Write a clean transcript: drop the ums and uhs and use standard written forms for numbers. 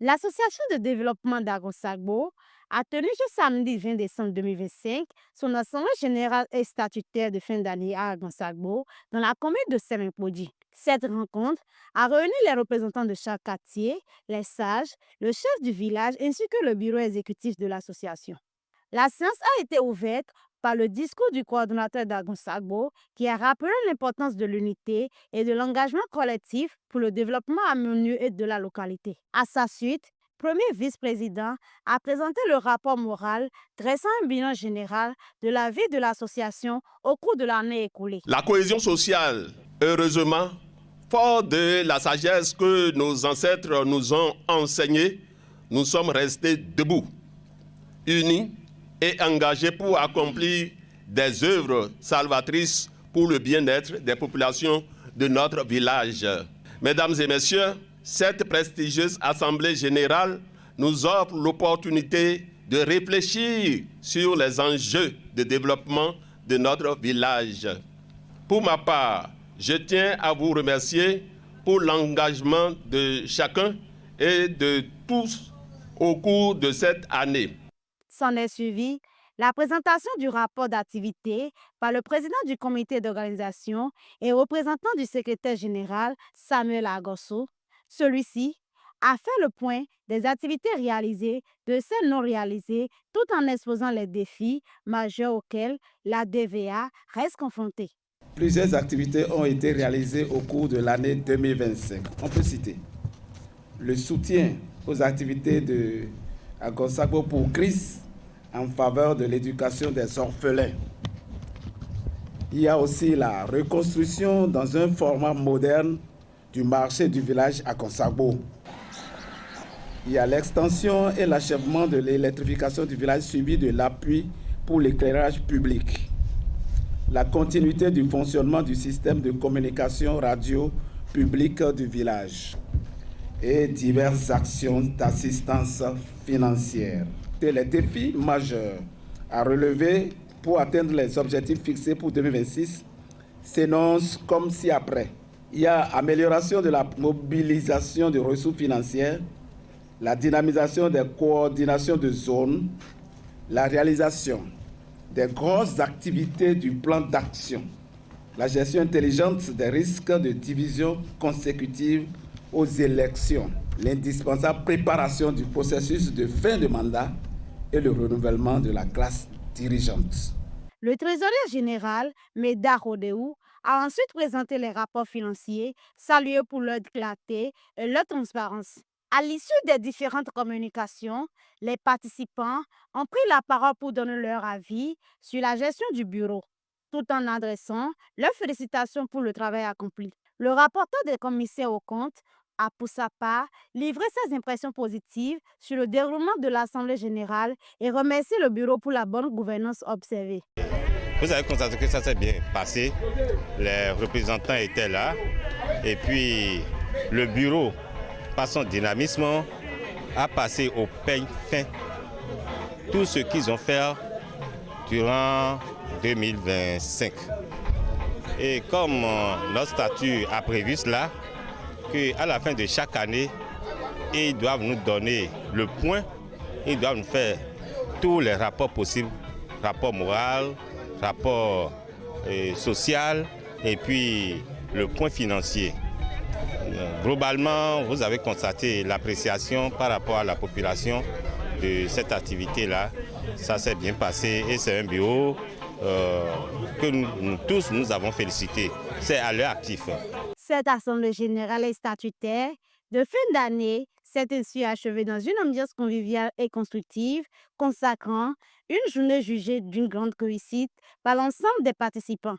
L'Association de développement d'Agosagbo a tenu ce samedi 20 décembre 2025 son assemblée générale et statutaire de fin d'année à Agosagbo dans la commune de Semimpodi. Cette rencontre a réuni les représentants de chaque quartier, les sages, le chef du village ainsi que le bureau exécutif de l'association. La séance a été ouverte par le discours du coordonnateur d'Agonsagbo qui a rappelé l'importance de l'unité et de l'engagement collectif pour le développement harmonieux et de la localité. À sa suite, premier vice-président a présenté le rapport moral dressant un bilan général de la vie de l'association au cours de l'année écoulée. La cohésion sociale, heureusement, fort de la sagesse que nos ancêtres nous ont enseignée, nous sommes restés debout, unis et engagés pour accomplir des œuvres salvatrices pour le bien-être des populations de notre village. Mesdames et messieurs, cette prestigieuse Assemblée générale nous offre l'opportunité de réfléchir sur les enjeux de développement de notre village. Pour ma part, je tiens à vous remercier pour l'engagement de chacun et de tous au cours de cette année. S'en est suivi la présentation du rapport d'activité par le président du comité d'organisation et représentant du secrétaire général Samuel Agosso. Celui-ci a fait le point des activités réalisées, de celles non réalisées, tout en exposant les défis majeurs auxquels la DVA reste confrontée. Plusieurs activités ont été réalisées au cours de l'année 2025. On peut citer le soutien aux activités de Agosagbo pour Chris en faveur de l'éducation des orphelins. Il y a aussi la reconstruction dans un format moderne du marché du village Agosagbo. Il y a l'extension et l'achèvement de l'électrification du village suivi de l'appui pour l'éclairage public. La continuité du fonctionnement du système de communication radio publique du village et diverses actions d'assistance financière. Les défis majeurs à relever pour atteindre les objectifs fixés pour 2026 s'énoncent comme ci-après. Il y a amélioration de la mobilisation de ressources financières, la dynamisation des coordinations de zones, la réalisation des grosses activités du plan d'action, la gestion intelligente des risques de division consécutive aux élections, l'indispensable préparation du processus de fin de mandat et le renouvellement de la classe dirigeante. Le trésorier général, Meda Rodéou, a ensuite présenté les rapports financiers, salués pour leur clarté et leur transparence. À l'issue des différentes communications, les participants ont pris la parole pour donner leur avis sur la gestion du bureau, tout en adressant leurs félicitations pour le travail accompli. Le rapporteur des commissaires aux comptes a, pour sa part, livré ses impressions positives sur le déroulement de l'Assemblée générale et remercié le bureau pour la bonne gouvernance observée. Vous avez constaté que ça s'est bien passé. Les représentants étaient là. Et puis, le bureau, par son dynamisme, a passé au peigne fin tout ce qu'ils ont fait durant 2025. Et comme notre statut a prévu cela, qu'à la fin de chaque année, ils doivent nous donner le point, ils doivent nous faire tous les rapports possibles, rapport moral, rapport social et puis le point financier. Globalement, vous avez constaté l'appréciation par rapport à la population de cette activité-là. Ça s'est bien passé et c'est un bureau que nous tous nous avons félicité. C'est à leur actif. Cette assemblée générale et statutaire de fin d'année s'est ainsi achevée dans une ambiance conviviale et constructive, consacrant une journée jugée d'une grande réussite par l'ensemble des participants.